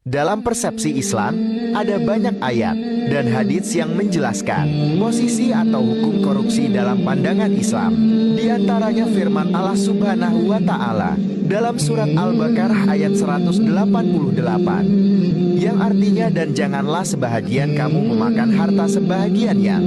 Dalam persepsi Islam, ada banyak ayat dan hadits yang menjelaskan posisi atau hukum korupsi dalam pandangan Islam. Di antaranya firman Allah Subhanahu wa Ta'ala dalam surat Al-Baqarah ayat 188, yang artinya, dan janganlah sebahagian kamu memakan harta sebahagian yang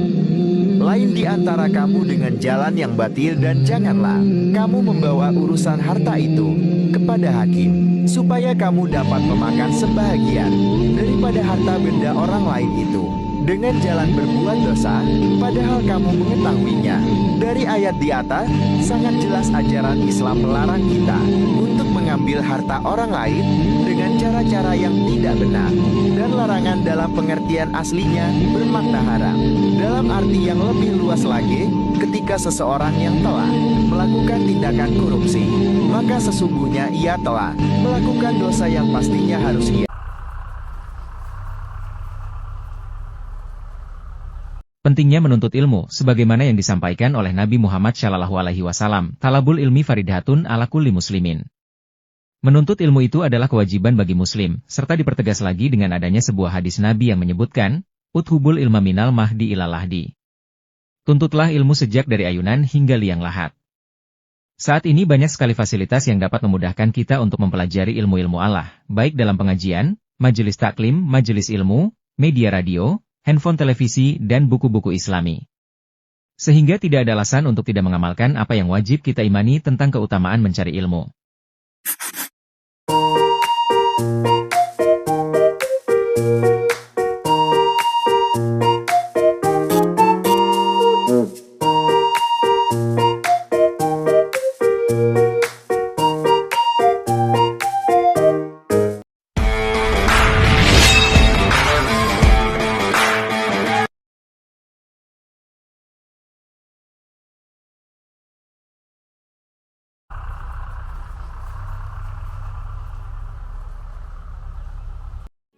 lain di antara kamu dengan jalan yang batil, dan janganlah kamu membawa urusan harta itu kepada hakim, supaya kamu dapat memakan sebahagian daripada harta benda orang lain itu dengan jalan berbuat dosa, padahal kamu mengetahuinya. Dari ayat di atas, sangat jelas ajaran Islam melarang kita untuk mengambil harta orang lain dengan cara-cara yang tidak benar. Dan larangan dalam pengertian aslinya bermakna haram. Dalam arti yang lebih luas lagi, ketika seseorang yang telah melakukan tindakan korupsi, maka sesungguhnya ia telah melakukan dosa yang pastinya harus ia. Pentingnya menuntut ilmu, sebagaimana yang disampaikan oleh Nabi Muhammad SAW, talabul ilmi faridatun ala kulli muslimin. Menuntut ilmu itu adalah kewajiban bagi muslim, serta dipertegas lagi dengan adanya sebuah hadis Nabi yang menyebutkan, uthubul ilma minal mahdi ilal lahdi. Tuntutlah ilmu sejak dari ayunan hingga liang lahat. Saat ini banyak sekali fasilitas yang dapat memudahkan kita untuk mempelajari ilmu-ilmu Allah, baik dalam pengajian, majelis taklim, majelis ilmu, media radio, handphone, televisi, dan buku-buku Islami. Sehingga tidak ada alasan untuk tidak mengamalkan apa yang wajib kita imani tentang keutamaan mencari ilmu.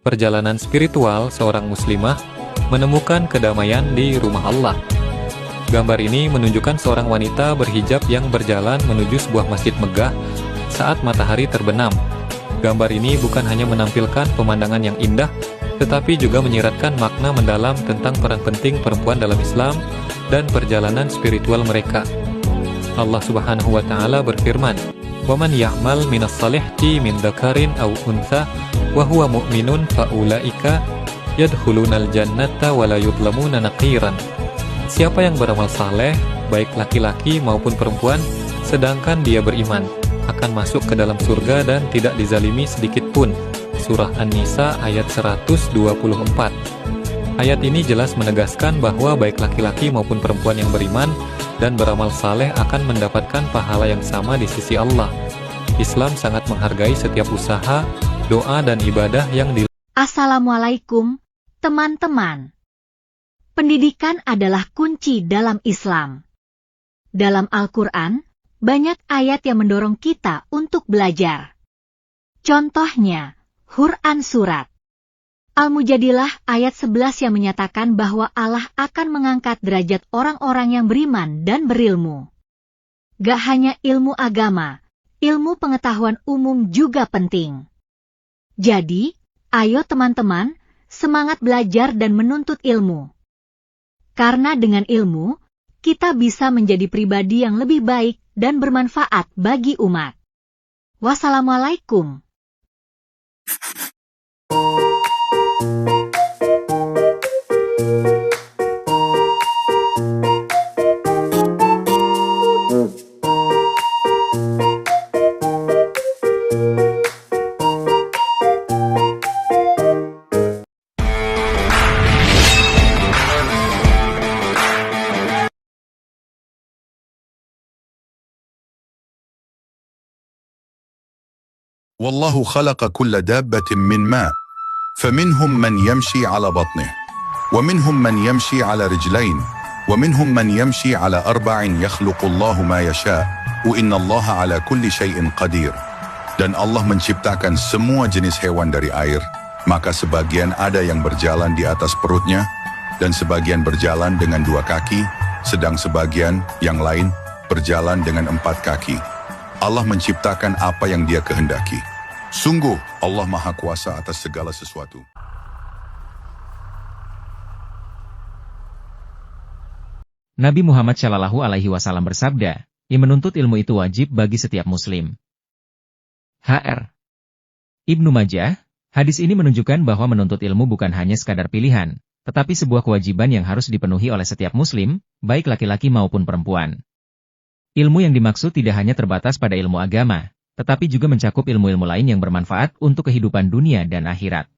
Perjalanan spiritual seorang muslimah menemukan kedamaian di rumah Allah. Gambar ini menunjukkan seorang wanita berhijab yang berjalan menuju sebuah masjid megah saat matahari terbenam. Gambar ini bukan hanya menampilkan pemandangan yang indah, tetapi juga menyiratkan makna mendalam tentang peran penting perempuan dalam Islam dan perjalanan spiritual mereka. Allah Subhanahu wa Ta'ala berfirman, "Waman ya'mal minas salihati min dzakarin aw untha wa huwa mu'minun faulaika yadkhulunal jannata wa la yudlamuna naqiran." Siapa yang beramal saleh, baik laki-laki maupun perempuan, sedangkan dia beriman, akan masuk ke dalam surga dan tidak dizalimi sedikit pun. Surah An-Nisa ayat 124. Ayat ini jelas menegaskan bahwa baik laki-laki maupun perempuan yang beriman dan beramal saleh akan mendapatkan pahala yang sama di sisi Allah. Islam sangat menghargai setiap usaha, doa dan ibadah yang di. Assalamualaikum, teman-teman. Pendidikan adalah kunci dalam Islam. Dalam Al-Quran, banyak ayat yang mendorong kita untuk belajar. Contohnya, Quran Surat Al-Mujadilah ayat 11 yang menyatakan bahwa Allah akan mengangkat derajat orang-orang yang beriman dan berilmu. Gak hanya ilmu agama, ilmu pengetahuan umum juga penting. Jadi, ayo teman-teman, semangat belajar dan menuntut ilmu. Karena dengan ilmu, kita bisa menjadi pribadi yang lebih baik dan bermanfaat bagi umat. Wassalamualaikum. والله خلق كل دابة من ماء فمنهم من يمشي على بطنه ومنهم من يمشي على رجلين ومنهم من يمشي على 4 يخلق الله ما يشاء وإن الله على كل شيء قدير. Dan Allah menciptakan semua jenis hewan dari air, maka sebagian ada yang berjalan di atas perutnya dan sebagian berjalan dengan 2 kaki, sedang sebagian yang lain berjalan dengan 4 kaki. Allah menciptakan apa yang Dia kehendaki. Sungguh Allah Maha Kuasa atas segala sesuatu. Nabi Muhammad Shallallahu Alaihi Wasallam bersabda, yang menuntut ilmu itu wajib bagi setiap muslim. Hr. Ibnu Majah, hadis ini menunjukkan bahwa menuntut ilmu bukan hanya sekadar pilihan, tetapi sebuah kewajiban yang harus dipenuhi oleh setiap muslim, baik laki-laki maupun perempuan. Ilmu yang dimaksud tidak hanya terbatas pada ilmu agama, tetapi juga mencakup ilmu-ilmu lain yang bermanfaat untuk kehidupan dunia dan akhirat.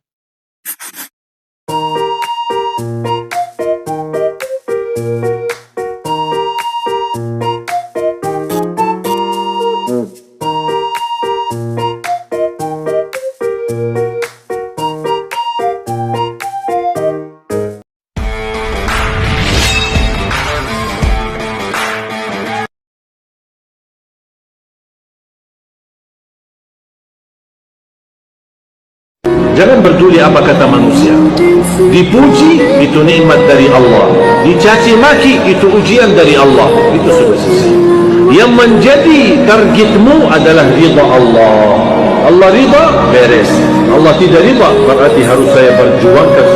Jangan peduli apa kata manusia. Dipuji itu nikmat dari Allah, dicaci maki itu ujian dari Allah. Itu sudah selesai. Yang menjadi targetmu adalah ridha Allah. Allah ridha, beres. Allah tidak ridha, berarti harus saya perjuangkan